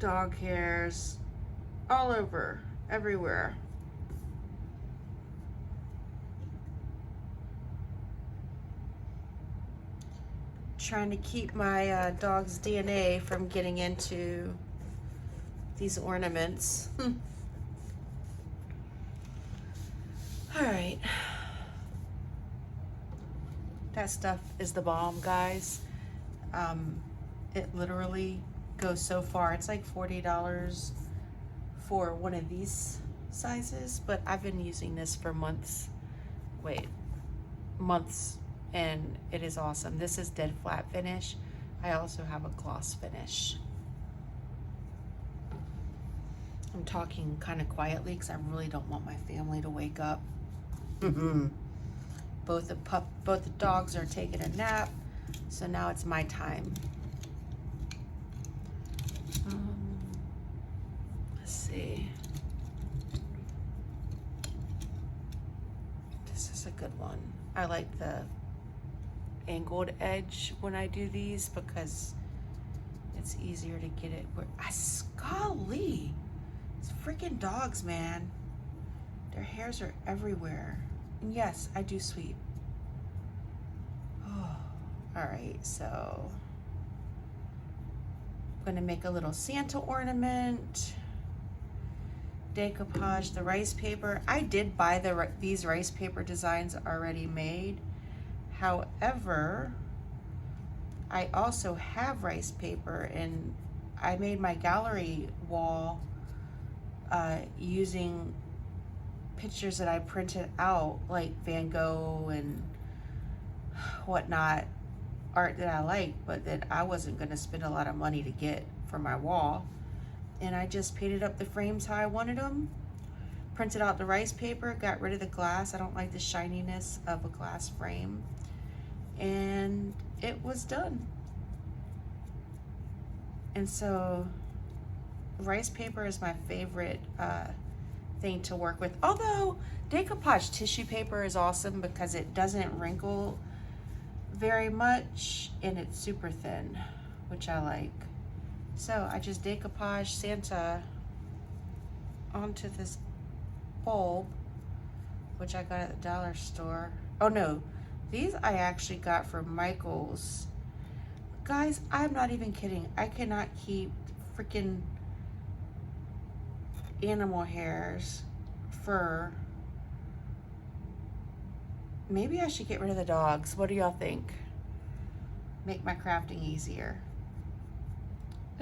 dog hairs all over, everywhere. Trying to keep my dog's DNA from getting into these ornaments. All right. That stuff is the bomb, guys. It literally goes so far. It's like $40 for one of these sizes, but I've been using this for months. Months, and it is awesome. This is dead flat finish. I also have a gloss finish. I'm talking kind of quietly because I really don't want my family to wake up. Both the dogs are taking a nap, so now it's my time. Let's see. This is a good one. I like the angled edge when I do these because it's easier to get it where golly, it's freaking dogs, man. Their hairs are everywhere. And yes, I do sweep. Oh, all right, so I'm gonna make a little Santa ornament. Decoupage the rice paper. I did buy these rice paper designs already made. However, I also have rice paper, and I made my gallery wall using pictures that I printed out, like Van Gogh and whatnot, art that I like, but that I wasn't gonna spend a lot of money to get for my wall. And I just painted up the frames how I wanted them, printed out the rice paper, got rid of the glass. I don't like the shininess of a glass frame. And it was done. And so rice paper is my favorite thing to work with. Although decoupage tissue paper is awesome because it doesn't wrinkle very much and it's super thin, which I like. So I just decoupage Santa onto this bulb, which I got at the dollar store. Oh no, these I actually got from Michael's. Guys, I'm not even kidding. I cannot keep freaking animal hairs, fur. Maybe I should get rid of the dogs. What do y'all think? Make my crafting easier.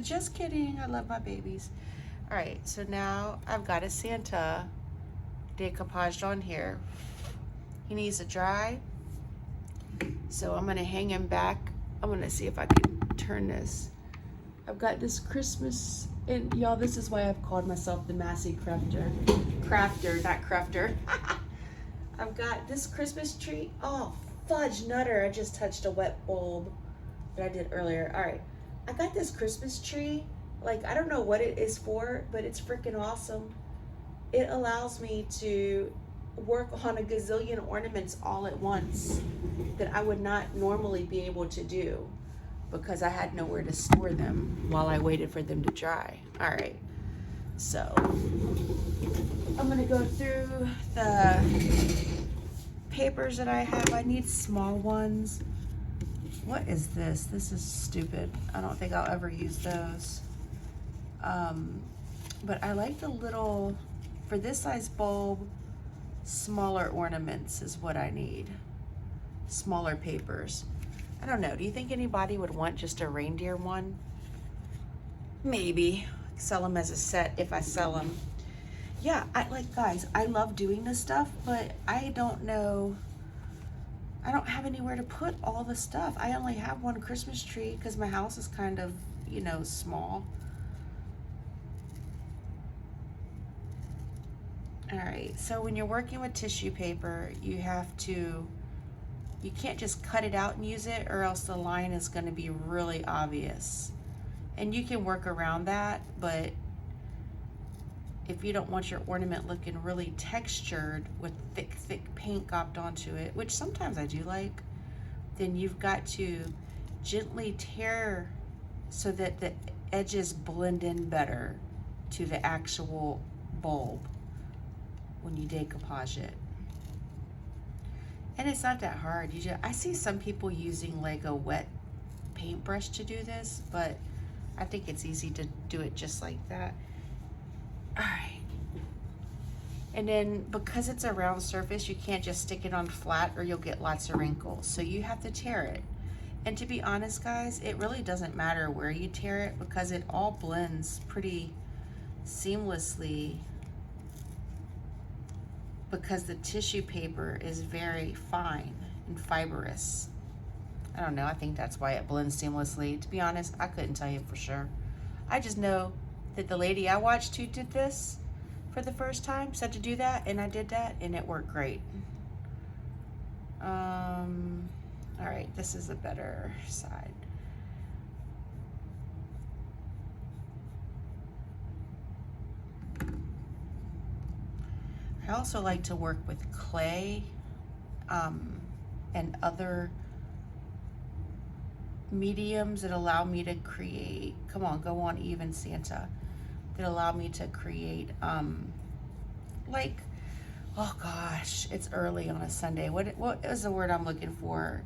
Just kidding, I love my babies. All right, so now I've got a Santa decoupaged on here. He needs to dry, so I'm gonna hang him back. I'm gonna see if I can turn this. I've got this Christmas, and y'all, this is why I've called myself the Massey Crafter, not crafter. I've got this Christmas tree. Oh, fudge nutter, I just touched a wet bulb that I did earlier. All right. I got this Christmas tree, like I don't know what it is for, but it's freaking awesome. It allows me to work on a gazillion ornaments all at once that I would not normally be able to do because I had nowhere to store them while I waited for them to dry. All right, so I'm gonna go through the papers that I have. I need small ones. What is this? This is stupid. I don't think I'll ever use those. But I like the little, for this size bulb, smaller ornaments is what I need. Smaller papers. I don't know. Do you think anybody would want just a reindeer one? Maybe. Sell them as a set if I sell them. Yeah, guys, I love doing this stuff, but I don't know. I don't have anywhere to put all the stuff. I only have one Christmas tree because my house is kind of, you know, small. All right, so when you're working with tissue paper, you can't just cut it out and use it, or else the line is going to be really obvious. And you can work around that, but if you don't want your ornament looking really textured with thick paint gopped onto it, which sometimes I do like, then you've got to gently tear so that edges blend in better to the actual bulb when you decoupage it. And it's not that hard. I see some people using like a wet paintbrush to do this, but I think it's easy to do it just like that. All right. And then because it's a round surface, you can't just stick it on flat or you'll get lots of wrinkles. So you have to tear it. And to be honest, guys, it really doesn't matter where you tear it because it all blends pretty seamlessly because the tissue paper is very fine and fibrous. I don't know, I think that's why it blends seamlessly. To be honest, I couldn't tell you for sure. I just know that the lady I watched who did this for the first time said to do that, and I did that, and it worked great. All right, this is a better side. I also like to work with clay and other mediums that allow me to create, come on, go on even Santa, that allow me to create like, oh gosh, it's early on a Sunday. What is the word I'm looking for?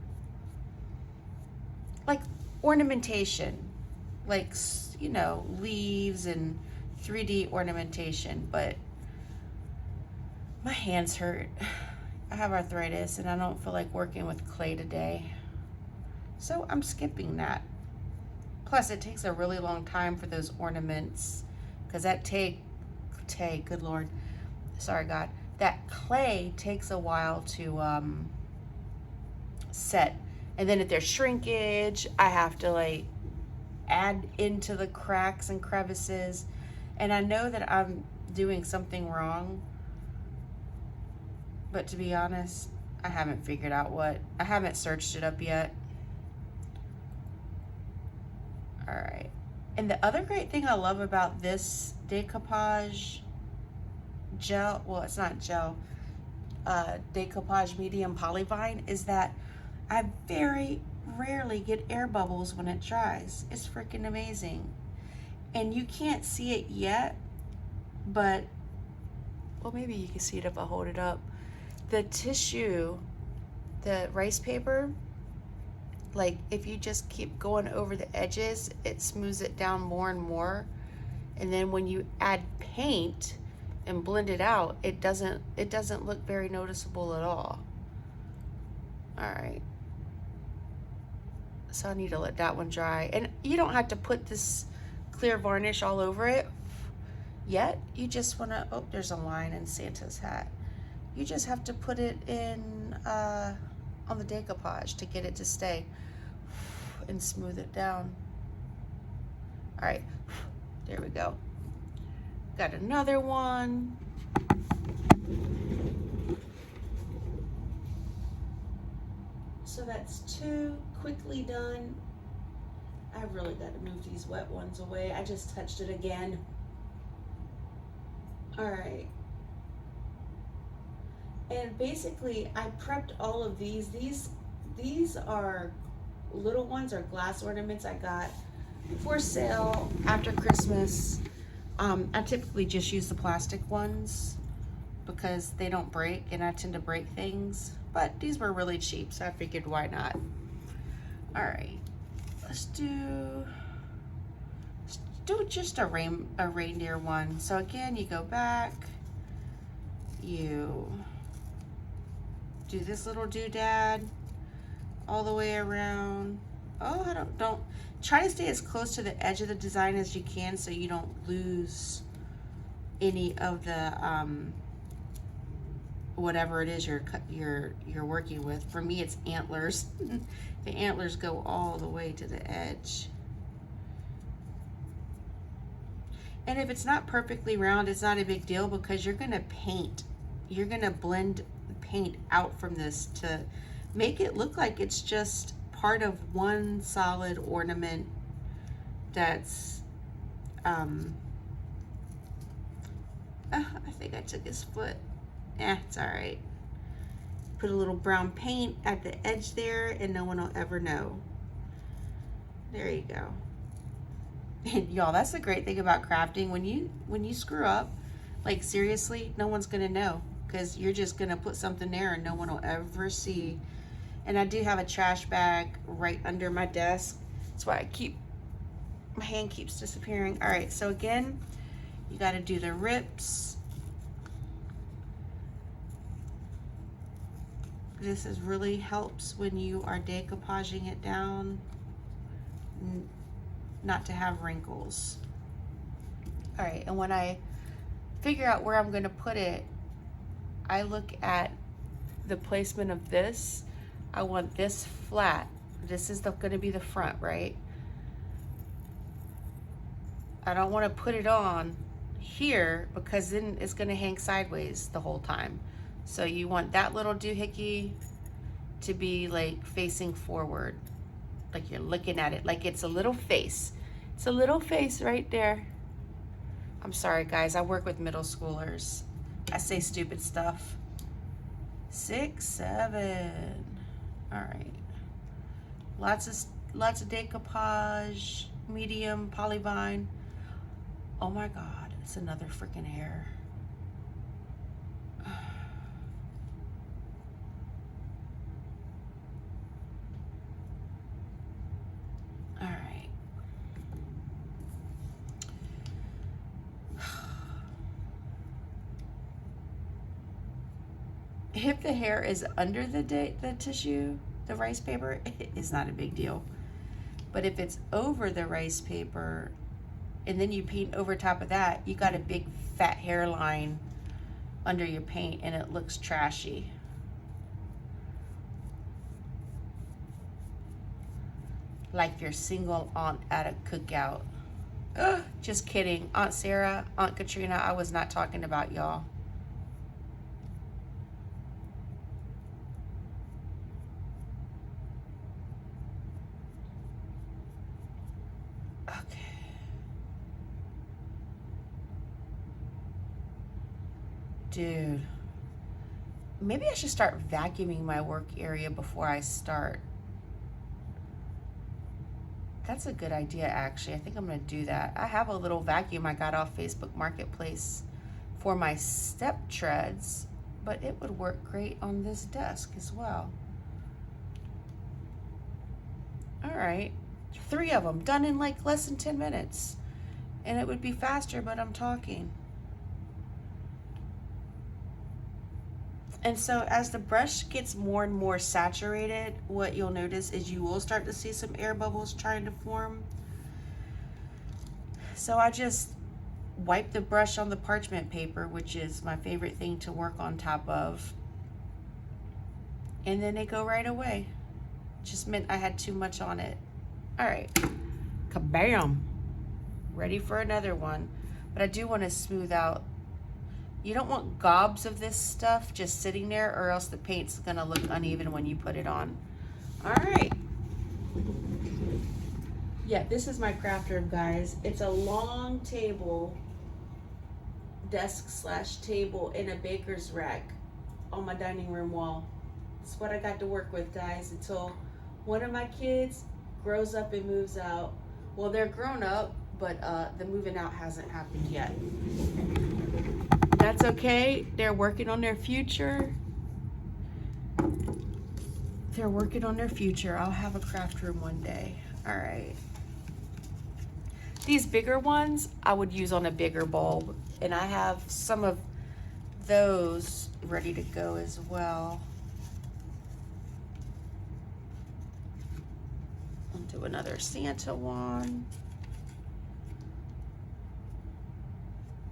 Like ornamentation, like, you know, leaves and 3D ornamentation, but my hands hurt. I have arthritis and I don't feel like working with clay today. So I'm skipping that. Plus it takes a really long time for those ornaments because that good Lord, sorry God, that clay takes a while to set. And then if there's shrinkage, I have to like add into the cracks and crevices. And I know that I'm doing something wrong, but to be honest, I haven't figured out what. I haven't searched it up yet. All right. And the other great thing I love about this decoupage gel, well, it's not gel, decoupage medium polyvine is that I very rarely get air bubbles when it dries. It's freaking amazing. And you can't see it yet, but, well, maybe you can see it if I hold it up. The tissue, the rice paper, like if you just keep going over the edges, it smooths it down more and more. And then when you add paint and blend it out, it doesn't look very noticeable at all. All right. So I need to let that one dry. And you don't have to put this clear varnish all over it yet. You just wanna, oh, there's a line in Santa's hat. You just have to put it in on the decoupage to get it to stay and smooth it down. All right, there we go. Got another one. So that's two quickly done. I really got to move these wet ones away. I just touched it again. All right. And basically I prepped all of these. These are little ones, or glass ornaments I got for sale after Christmas. I typically just use the plastic ones because they don't break, and I tend to break things, but these were really cheap, so I figured why not. All right, let's do just a reindeer one. So again, you go back, you do this little doodad all the way around. Oh, don't try to stay as close to the edge of the design as you can so you don't lose any of the whatever it is you're working with. For me, it's antlers. The antlers go all the way to the edge. And if it's not perfectly round, it's not a big deal because you're gonna paint. You're gonna blend paint out from this to make it look like it's just part of one solid ornament that's I think I took his foot. It's all right. Put a little brown paint at the edge there and no one will ever know. There you go. And y'all, that's the great thing about crafting. When you screw up, like seriously, no one's gonna know, because you're just gonna put something there and no one will ever see. And I do have a trash bag right under my desk. That's why my hand keeps disappearing. All right, so again, you got to do the rips. This really helps when you are decoupaging it down, not to have wrinkles. All right, and when I figure out where I'm going to put it, I look at the placement of this. I want this flat. This is going to be the front, right? I don't want to put it on here because then it's going to hang sideways the whole time. So you want that little doohickey to be like facing forward, like you're looking at it, like it's a little face. It's a little face right there. I'm sorry guys, I work with middle schoolers. I say stupid stuff. 6, 7. All right. Lots of decoupage, medium polyvine. Oh my God, it's another freaking hair. All right. If the hair is under the tissue, the rice paper, it's not a big deal. But if it's over the rice paper, and then you paint over top of that, you got a big fat hairline under your paint and it looks trashy. Like your single aunt at a cookout. Ugh, just kidding. Aunt Sarah, Aunt Katrina, I was not talking about y'all. Dude, maybe I should start vacuuming my work area before I start. That's a good idea, actually. I think I'm gonna do that. I have a little vacuum I got off Facebook Marketplace for my step treads, but it would work great on this desk as well. All right, 3 of them done in like less than 10 minutes. And it would be faster, but I'm talking. And so as the brush gets more and more saturated, what you'll notice is you will start to see some air bubbles trying to form. So I just wipe the brush on the parchment paper, which is my favorite thing to work on top of. And then they go right away. Just meant I had too much on it. All right, kabam. Ready for another one. But I do want to smooth out. You don't want gobs of this stuff just sitting there, or else the paint's gonna look uneven when you put it on. All right. Yeah, this is my craft room, guys. It's a long table, desk/table, in a baker's rack on my dining room wall. It's what I got to work with, guys, until one of my kids grows up and moves out. Well, they're grown up, but the moving out hasn't happened yet. That's okay. They're working on their future. They're working on their future. I'll have a craft room one day. All right. These bigger ones I would use on a bigger bulb, and I have some of those ready to go as well. I'll do another Santa one.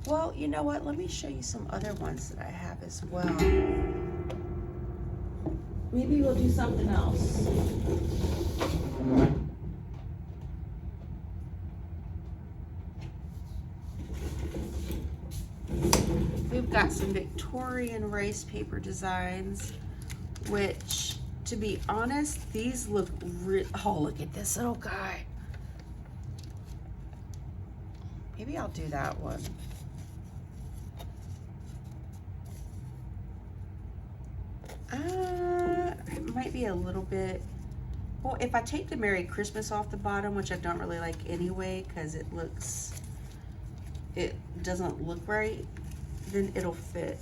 Well, you know what? Let me show you some other ones that I have as well. Maybe we'll do something else. We've got some Victorian rice paper designs, which, to be honest, these look oh, look at this little guy. Maybe I'll do that one. It might be a little bit Well, if I take the Merry Christmas off the bottom, which I don't really like anyway, because it doesn't look right, then it'll fit.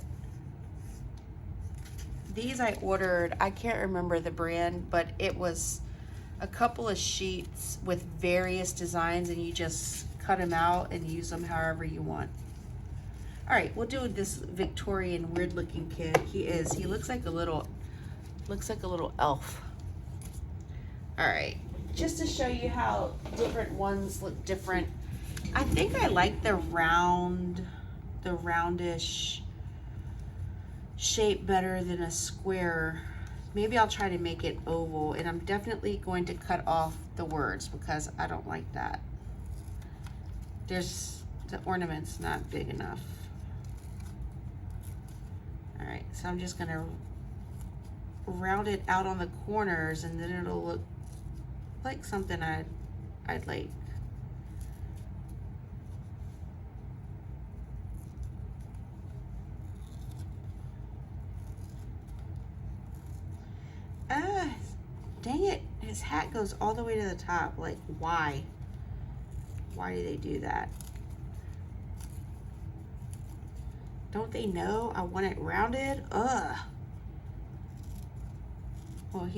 These I ordered, I can't remember the brand, but it was a couple of sheets with various designs, and you just cut them out and use them however you want. All right, we'll do this Victorian weird looking kid. He looks like a little elf. All right, just to show you how different ones look different. I think I like the roundish shape better than a square. Maybe I'll try to make it oval, and I'm definitely going to cut off the words because I don't like that. The ornament's not big enough. All right, so I'm just gonna round it out on the corners, and then it'll look like something I'd like. Dang it, his hat goes all the way to the top. Like, why? Why do they do that? Don't they know I want it rounded? Ugh. Well,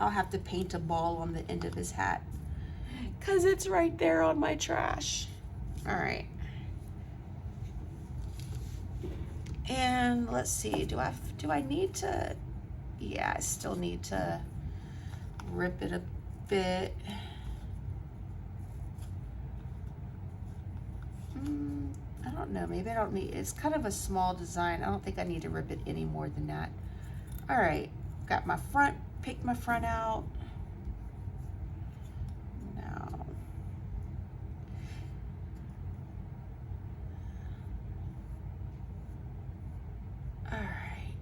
I'll have to paint a ball on the end of his hat, 'cause it's right there on my trash. All right. And let's see, do I need to, yeah, I still need to rip it a bit. I don't know, maybe I don't need, it's kind of a small design. I don't think I need to rip it any more than that. All right, got my front, picked my front out. Now, all right,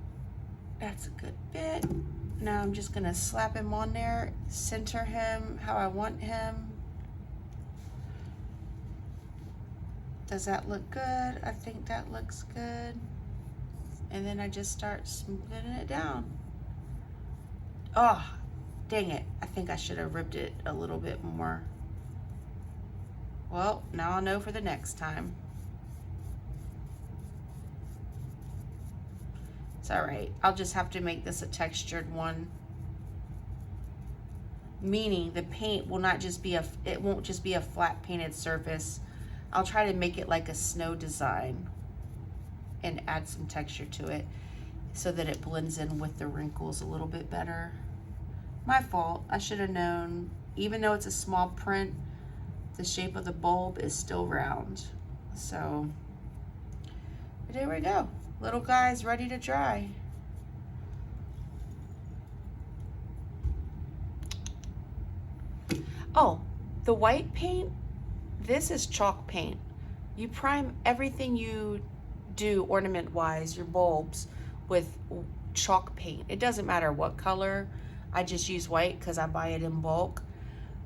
that's a good bit. Now I'm just gonna slap him on there, center him how I want him. Does that look good? I think that looks good. And then I just start smoothing it down. Oh, dang it. I think I should have ripped it a little bit more. Well, now I'll know for the next time. It's all right. I'll just have to make this a textured one. Meaning the paint will not just be it won't just be a flat painted surface. I'll try to make it like a snow design and add some texture to it so that it blends in with the wrinkles a little bit better. My fault, I should have known. Even though it's a small print, the shape of the bulb is still round. So, there we go. Little guy's ready to dry. Oh, the white paint, this is chalk paint. You prime everything you do ornament-wise, your bulbs, with chalk paint. It doesn't matter what color. I just use white because I buy it in bulk.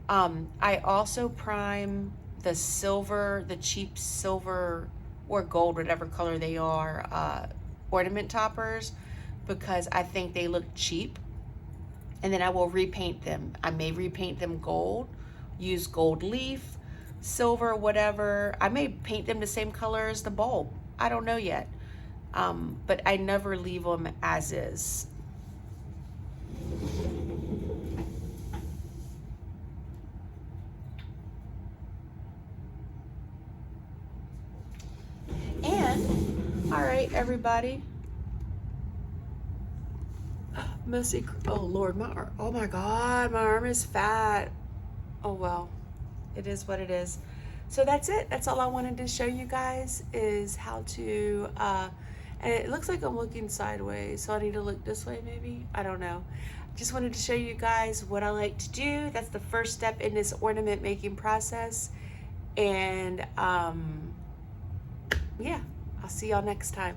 I also prime the silver, the cheap silver or gold, whatever color they are, ornament toppers, because I think they look cheap. And then I will repaint them. I may repaint them gold, use gold leaf, silver, whatever. I may paint them the same color as the bulb. I don't know yet. But I never leave them as is. And, all right, everybody. Messy, oh Lord, oh my God, my arm is fat. Oh well, it is what it is. So that's it. That's all I wanted to show you guys, is how to, and it looks like I'm looking sideways, so I need to look this way maybe? I don't know. Just wanted to show you guys what I like to do. That's the first step in this ornament making process. And yeah, I'll see y'all next time.